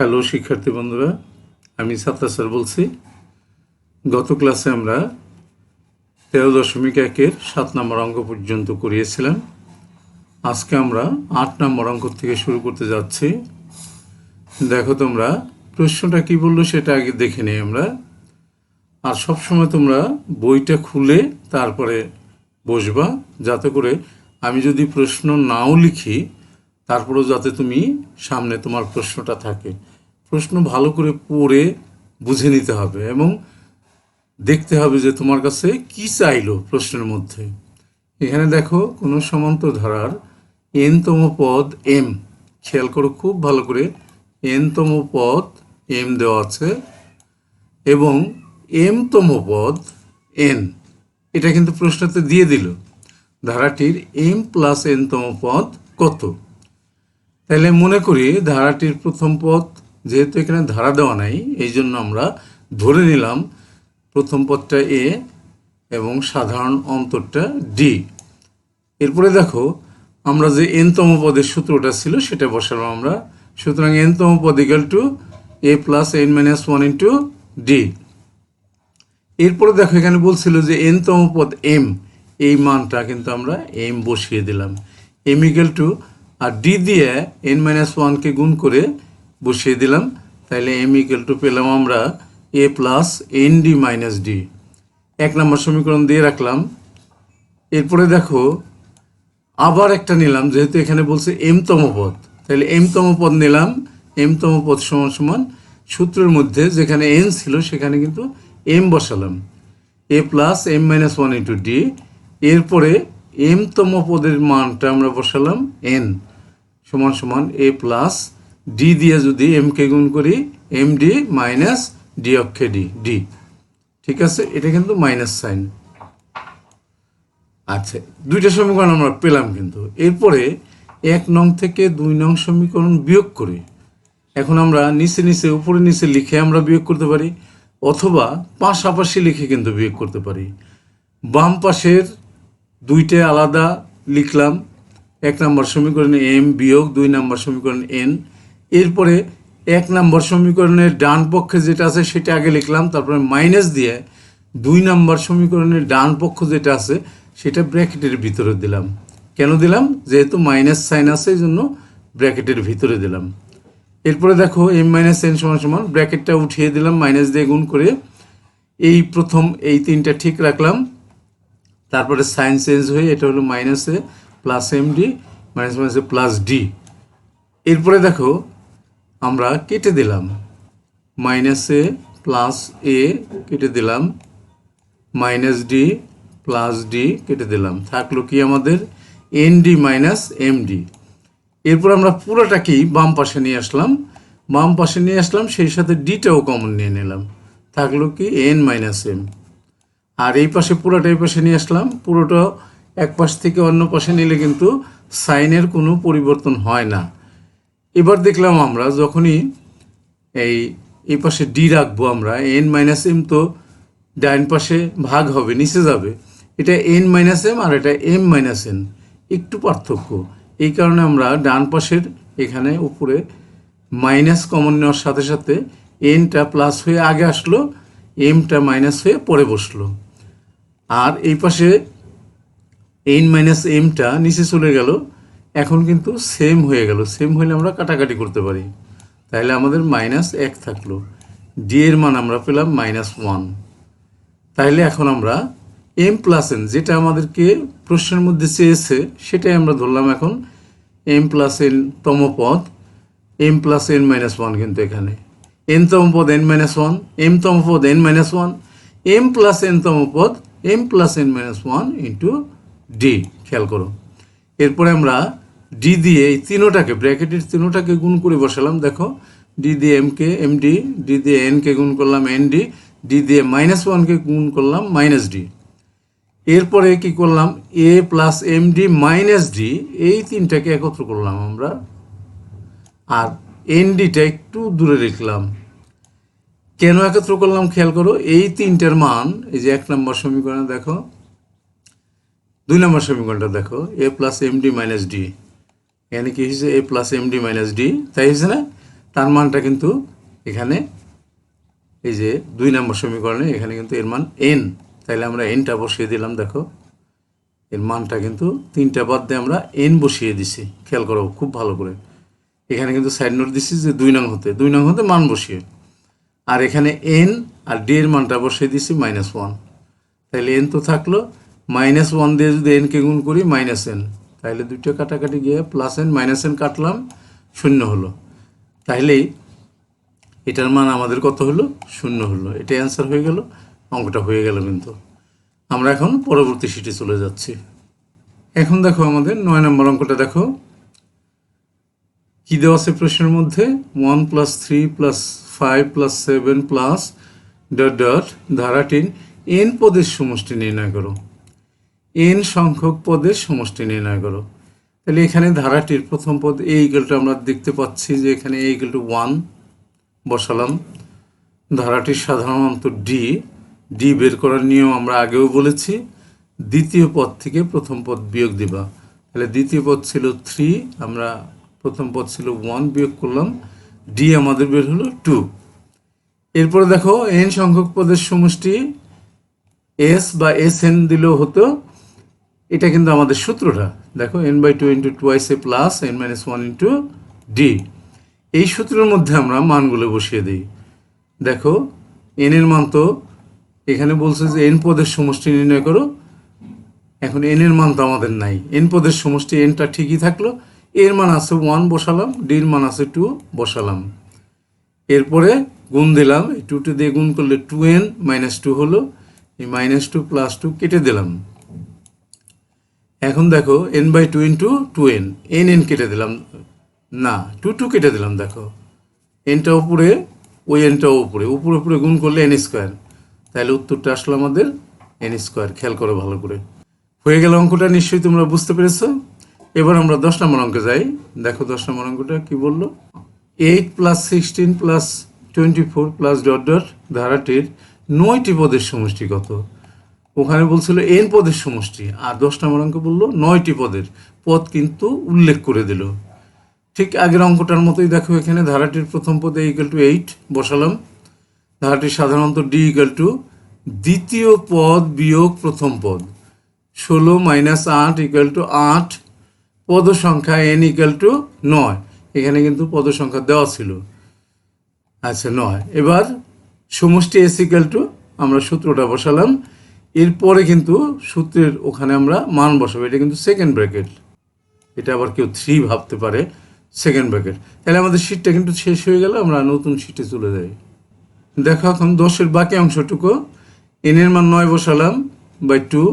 Hello শিক্ষার্থী বন্ধুরা, আমি ছাত্র স্যার বলছি। গত ক্লাসে আমরা 13.1-এর 7 নম্বর অঙ্ক পর্যন্ত করিয়েছিলাম। আজকে আমরা 8 নম্বর অঙ্ক থেকে শুরু করতে যাচ্ছি। দেখো তোমরা প্রশ্নটা কি বললো সেটা আগে দেখে নিই আমরা। আর সবসময় তোমরা বইটা খুলে তারপরে বসবা, যাতে করে আমি যদি প্রশ্ন নাও লিখি তারপরেও যাতে তুমি সামনে তোমার প্রশ্নটা থাকে। প্রশ্ন ভালো করে পড়ে বুঝে নিতে হবে এবং দেখতে হবে যে তোমার কাছে কি চাইলো প্রশ্নের মধ্যে। এখানে দেখো কোনো সমান্তর ধারার n-তম পদ m, খেয়াল করো খুব ভালো করে, n-তম পদ m দেওয়া আছে এবং m-তম পদ n, এটা কিন্তু প্রশ্নতে দিয়ে দিল। ধারাটির m প্লাস n-তম পদ কত? তাহলে মনে করি ধারাটির প্রথম পদ, যেহেতু এখানে ধারা দেওয়া নাই এই জন্য আমরা ধরে নিলাম প্রথম পদটা a এবং সাধারণ অন্তরটা d। এরপরে দেখো আমরা যে n-তম পদের সূত্রটা ছিল সেটা বসালাম আমরা। সুতরাং n-তম পদ equal to a plus n-1 into d। এরপরে দেখো এখানে বলছিল যে n-তম পদ m, এই মানটা কিন্তু আমরা m বসিয়ে দিলাম, m ইকুয়াল টু, আর d দিয়ে n-1কে গুণ করে বসিয়ে দিলাম। তাহলে m ইকুয়াল টু পেলাম আমরা a plus nd minus d। 1 নম্বর সমীকরণ দিয়ে রাখলাম। এরপরে দেখো আবার একটা নিলাম, যেহেতু এখানে বলছে m-তম পদ, তাহলে m-তম পদ নিলাম। m-তম পদ সমান সমান সূত্রের মধ্যে যেখানে n ছিল সেখানে কিন্তু m বসালাম, a plus m-1 into d। এরপরে m-তম পদের মানটা আমরা বসালাম n সমান সমান a প্লাস d দিয়ে যদি m-কে গুণ করি md মাইনাস d অক্ষে d। ঠিক আছে, এটা কিন্তু মাইনাস সাইন। আচ্ছা, দুইটা সমীকরণ আমরা পেলাম কিন্তু। এরপরে 1 নং থেকে 2 নং সমীকরণ বিয়োগ করি। এখন আমরা নিচে নিচে উপরে নিচে লিখে আমরা বিয়োগ করতে পারি, অথবা পাশাপাশি লিখে কিন্তু বিয়োগ করতে পারি। বাম পাশের দুইটা আলাদা লিখলাম, 1 নম্বর সমীকরণে m বিয়োগ 2 নম্বর সমীকরণ n। এরপরে 1 নম্বর সমীকরণের ডান পক্ষে যেটা আছে সেটা আগে লিখলাম, তারপরে মাইনাস দিয়ে 2 নম্বর সমীকরণের ডান পক্ষ যেটা আছে সেটা ব্র্যাকেটের ভিতরে দিলাম। কেন দিলাম? যেহেতু মাইনাস সাইন আছে এই জন্য ব্র্যাকেটের ভিতরে দিলাম। এরপরে দেখো m-n সমান সমান, ব্র্যাকেটটা উঠিয়ে দিলাম মাইনাস দিয়ে গুণ করে। এই প্রথম এই তিনটা ঠিক রাখলাম, তারপরে সাইন চেঞ্জ হয়ে এটা হলো মাইনাসে প্লাস md মাইনাস মাইনাসে প্লাস d। এরপরে দেখো আমরা কেটে দিলাম, মাইনাসে প্লাস a কেটে দিলাম, মাইনাস d প্লাস d কেটে দিলাম, থাকলো কি আমাদের nd মাইনাস md। এরপর আমরা পুরোটাকেই বাম পাশে নিয়ে আসলাম, সেই সাথে ডিটাও কমন নিয়ে নিলাম, থাকলো কি n মাইনাস m। আর এই পাশে পুরোটা এই পাশে নিয়ে আসলাম, পুরোটা এক পাশ থেকে অন্য পাশে নিলে কিন্তু সাইনের কোনো পরিবর্তন হয় না। এবার দেখলাম আমরা যখনই এই পাশে ডি রাখবো আমরা, n মাইনাস m তো ডাইন পাশে ভাগ হবে, নিচে যাবে, এটা n মাইনাস m আর এটা m মাইনাস n, একটু পার্থক্য। এই কারণে আমরা ডান পাশের এখানে উপরে মাইনাস কমন নেওয়ার সাথে সাথে nটা প্লাস হয়ে আগে আসলো, mটা মাইনাস হয়ে পরে বসলো। আর এই পাশে n মাইনাস mটা নিচে চলে গেল, এখন কিন্তু সেম হয়ে গেল। সেম হলে আমরা কাটাকাটি করতে পারি, তাহলে আমাদের মাইনাস 1 থাকলো, ডি এর মান আমরা পেলাম -1। তাহলে এখন আমরা m প্লাস n, যেটা আমাদেরকে প্রশ্নের মধ্যে চেয়েছে সেটাই আমরা ধরলাম। এখন m প্লাস n তম পদ, m প্লাস n-1, কিন্তু এখানে n-তম পদ n-1, m-তম পদ n-1, m প্লাস n-তম পদ m plus n-1 into d। খেয়াল করো, এরপরে আমরা d দিয়ে এই তিনোটাকে, ব্র্যাকেটের তিনোটাকে গুণ করে বসালাম। দেখো d দিয়ে m-কে md, d দিয়ে n-কে গুণ করলাম nd, d দিয়ে -1কে গুণ করলাম -d। এরপরে কি করলাম, a plus md minus d, এই তিনটাকে একত্র করলাম আমরা, আর ndটা একটু দূরে লিখলাম। কেন একত্র করলাম খেয়াল করো, এই তিনটার মান এই যে 1 নম্বর সমীকরণে দেখো, 2 নম্বর সমীকরণটা দেখো, a plus md minus d, এখানে কি হয়েছে a plus md minus d, তাই হয়েছে না? তার মানটা কিন্তু এখানে এই যে 2 নম্বর সমীকরণে এখানে কিন্তু এর মান n, তাহলে আমরা nটা বসিয়ে দিলাম। দেখো এর মানটা কিন্তু 3টা বাদ দিয়ে আমরা n বসিয়ে দিছি, খেয়াল করো খুব ভালো করে। এখানে কিন্তু সাইড নোট দিছি যে 2 নং হতে মান বসিয়ে, আর এখানে n আর d এর মানটা বসিয়ে দিছি -1, তাহলে n তো থাকলো, -1 দিয়ে যদি n কে গুণ করি -n, তাহলে দুইটা কাটাকাটি গিয়ে +n -n কাটলাম, 0 হলো। তাহলেই এটার মান আমাদের কত হলো? 0 হলো। এটা অ্যান্সার হয়ে গেল, অঙ্কটা হয়ে গেল। কিন্তু আমরা এখন পরবর্তী শিটে চলে যাচ্ছি। এখন দেখো আমাদের 9 নম্বর অঙ্কটা দেখো কি দেওয়া আছে প্রশ্নের মধ্যে, 1 + 3 + 5 + 7 + ধারাটির n পদের সমষ্টি নির্ণয় করো। n সংখ্যক পদের সমষ্টি নির্ণয় করো। তাহলে এখানে ধারাটির প্রথম পদ a = আমরা দেখতে পাচ্ছি যে এখানে a = 1 বসালাম। ধারাটির সাধারণত d বের করার নিয়ম আমরা আগেও বলেছি, দ্বিতীয় পদ থেকে প্রথম পদ বিয়োগ দিবা। তাহলে দ্বিতীয় পদ ছিল 3, আমরা প্রথম পদ ছিল 1 বিয়োগ করলাম, d আমাদের বের হলো 2। এরপরে দেখো n সংখ্যক পদের সমষ্টি s বা sn দিলেও হতো, এটা কিন্তু আমাদের সূত্রটা দেখো n/2 * twice a plus n - 1 * d। এই সূত্রের মধ্যে আমরা মানগুলো বসিয়ে দিই। দেখো n এর মান তো এখানে বলছে যে n পদের সমষ্টি নির্ণয় করো, এখন n এর মান তো আমাদের নাই, n পদের সমষ্টি nটা ঠিকই থাকলো, এর মান আছে 1 বসালাম, d এর মান আছে 2 বসালাম। এরপরে গুণ দিলাম, এই 2 দিয়ে গুণ করলে 2n - 2 হলো, এই -2 + 2 কেটে দিলাম। এখন দেখো n/2 * 2n, n কেটে দিলাম, না 2 কেটে দিলাম। দেখো nটা উপরে, ওই nটাও উপরে, উপরে গুণ করলে n², তাহলে উত্তরটা আসলো আমাদের n²। খেয়াল করো ভালো করে। হয়ে গেল অঙ্কটা, নিশ্চয়ই তোমরা বুঝতে পেরেছো। এবার আমরা 10 নম্বর অঙ্কে যাই। দেখো 10 নম্বর অঙ্কটা কি বললো, 8 + 16 + 24 + ধারাটির 9টি পদের সমষ্টি কত? ওখানে বলছিল n পদের সমষ্টি, আর 10 নম্বর অঙ্ক বললো 9টি পদের, পদ কিন্তু উল্লেখ করে দিল। ঠিক আগের অঙ্কটার মতোই দেখো এখানে ধারাটির প্রথম পদ a = 8 বসালাম। ধারাটির সাধারণত d = দ্বিতীয় পদ বিয়োগ প্রথম পদ, 16 - 8 = 8, পদ সংখ্যা n = 9। এখানে কিন্তু পদ সংখ্যা দেওয়া ছিল, আচ্ছা 9। এবার সমষ্টি s = আমরা সূত্রটা বসালাম, এরপরে কিন্তু সূত্রের ওখানে আমরা মান বসাবো। এটা কিন্তু সেকেন্ড ব্র্যাকেট, এটা আবার কেউ 3 ভাবতে পারে, সেকেন্ড ব্র্যাকেট। তাহলে আমাদের শীটটা কিন্তু শেষ হয়ে গেল, আমরা নতুন শীটে চলে যাই। দেখো এখন 10-এর বাকি অংশটুকু, n এর মান 9 বসালাম /2,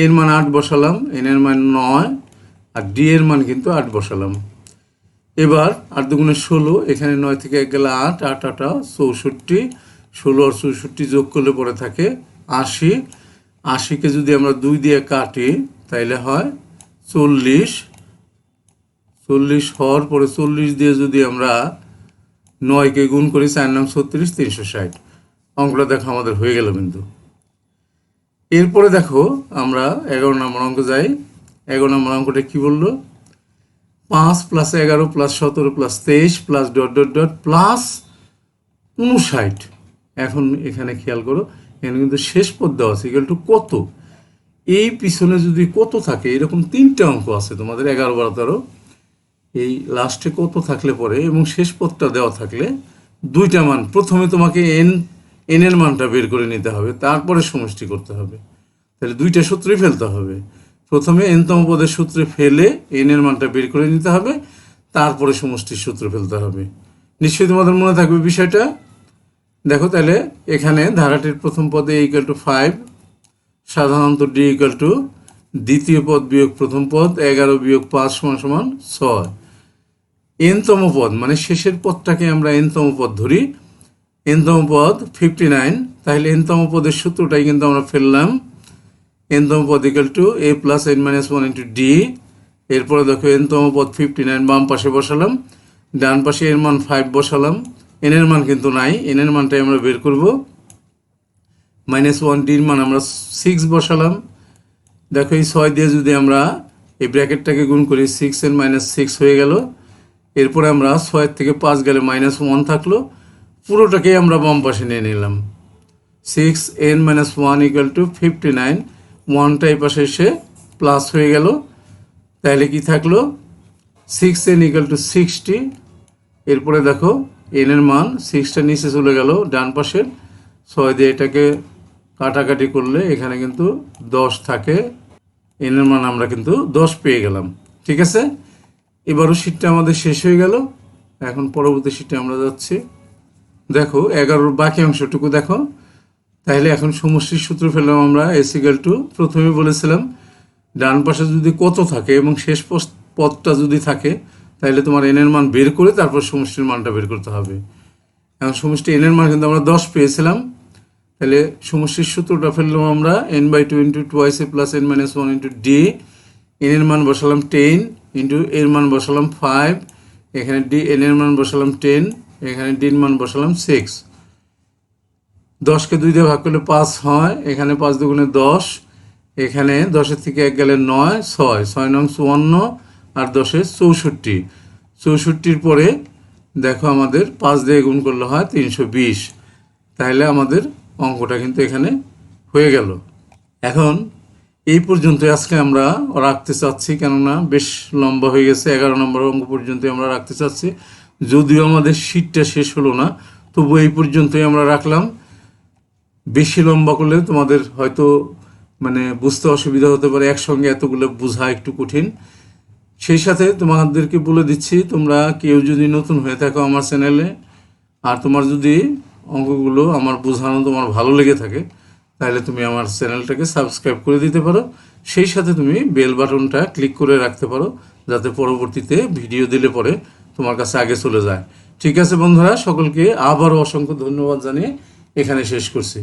এর মান 8 বসালাম, n এর মান 9, আর d এর মান কিন্তু 8 বসালাম। এবার 8 × 2 = 16, এখানে 9 থেকে 1 গেলে 8, 8 × 8 = 64, 16 আর 64 যোগ করলে পরে থাকে 80। 80কে যদি আমরা 2 দিয়ে কাটি তাইলে হয় 40। 40 হওয়ার পরে 40 দিয়ে যদি আমরা 9কে গুণ করি, 4 9 36, 360। অঙ্কটা দেখো আমাদের হয়ে গেল কিন্তু। এরপরে দেখো আমরা 11 নম্বর অঙ্ক যাই। 11 নম্বর অঙ্কটা কি বললো, 5 + 11 + 17 + 23 + +59। এখন এখানে খেয়াল করো, এখানে কিন্তু শেষ পদ দেওয়া আছে = কত। এই পিছনে যদি কত থাকে, এরকম 3টে অঙ্ক আছে তোমাদের 11 12 13, এই লাস্টে কত থাকলে পরে এবং শেষ পদটা দেওয়া থাকলে 2টা মান, প্রথমে তোমাকে n এর মানটা বের করে নিতে হবে, তারপরে সমষ্টি করতে হবে। তাহলে 2টা সূত্রই ফেলতে হবে, প্রথমে nতম পদের সূত্রে ফেলে n এর মানটা বের করে নিতে হবে, তারপরে সমষ্টির সূত্র ফেলতে হবে। নিশ্চয়ই তোমাদের মনে থাকবে বিষয়টা। দেখো তাহলে এখানে ধারাটির প্রথম পদে a = 5, সাধারণত d = দ্বিতীয় পদ বিয়োগ প্রথম পদ, 11 - 5 = 6। nতম পদ মানে শেষের পদটাকে আমরা nতম পদ ধরি, nতম পদ 59, তাহলে nতম পদের সূত্রটাই কিন্তু আমরা ফেললাম, nতম পদ = a + n - 1 * d। এরপরে দেখো nতম পদ 59 বাম পাশে বসালাম, ডান পাশে এর মান 5 বসালাম, n এর মান কিন্তু নাই, n এর মানটাই আমরা বের করব, -1, d এর মান আমরা 6 বসালাম। দেখো এই 6 দিয়ে যদি আমরা এই ব্র্যাকেটটাকে গুণ করি, 6n - 6 হয়ে গেল। এরপরে আমরা 6 থেকে 5 গেলে -1 থাকলো, পুরোটাকেই আমরা বাম পাশে নিয়ে নিলাম। 6n-1 = 59, 1টা এই পাশে এসে প্লাস হয়ে গেল, তাহলে কি থাকলো 6n = 60। এরপরে দেখো n এর মান 6টা নিচে চলে গেল ডান পাশের, 6 দিয়ে এটাকে কাটাকাটি করলে এখানে কিন্তু 10 থাকে, n এর মান আমরা কিন্তু 10 পেয়ে গেলাম। ঠিক আছে, এবারও শীটটা আমাদের শেষ হয়ে গেল। এখন পরবর্তী শীটে আমরা যাচ্ছি। দেখো 11-র বাকি অংশটুকু দেখো। তাহলে এখন সমষ্টির সূত্র ফেললাম আমরা। s = প্রথমে বলেছিলাম ডান পাশে যদি কত থাকে এবং শেষ পদটা যদি থাকে তাহলে তোমার n এর মান বের করে তারপর সমষ্টির মানটা বের করতে হবে। এখন সমষ্টি n এর মান কিন্তু আমরা 10 পেয়েছিলাম, তাহলে সমষ্টির সূত্রটা ফেললাম আমরা n/2 × 2ac + n-1 × d। n এর মান বসালাম 10 ইন্টু এর মান বসালাম 5, এখানে n এর মান বসালাম 10, এখানে d এর মান বসালাম 6। 10কে 2 দিয়ে ভাগ করলে 5 হয়, এখানে 5 দুগুণে 10, এখানে 10-এর থেকে 1 গেলে 9, 6, 6 নং 54 আর 10-এ 64। 64-র পরে দেখো আমাদের 5 দিয়ে গুণ করলে হয় 320। তাহলে আমাদের অঙ্কটা কিন্তু এখানে হয়ে গেল। এখন এই পর্যন্ত আজকে আমরা রাখতে চাচ্ছি, কেননা বেশ লম্বা হয়ে গেছে। 11 নম্বর অঙ্ক পর্যন্ত আমরা রাখতে চাচ্ছি, যদিও আমাদের শীটটা শেষ হলো না, তবু এই পর্যন্তই আমরা রাখলাম। বেশি লম্বা করলে তোমাদের হয়তো বুঝতে অসুবিধা হতে পারে, একসঙ্গে এতগুলো বোঝা একটু কঠিন। সেই সাথে তোমাদেরকে বলে দিচ্ছি, তোমরা কেউ যদি নতুন হয়ে থাকো আমার চ্যানেলে, আর তোমার যদি অঙ্কগুলো আমার বোঝানো তোমার ভালো লেগে থাকে, তাহলে তুমি আমার চ্যানেলটাকে সাবস্ক্রাইব করে দিতে পারো। সেই সাথে তুমি বেল বাটনটা ক্লিক করে রাখতে পারো, যাতে পরবর্তীতে ভিডিও দিলে পরে তোমার কাছে আগে চলে যায়। ঠিক আছে বন্ধুরা, সকলকে আবারও অসংখ্য ধন্যবাদ জানিয়ে এখানে শেষ করছি।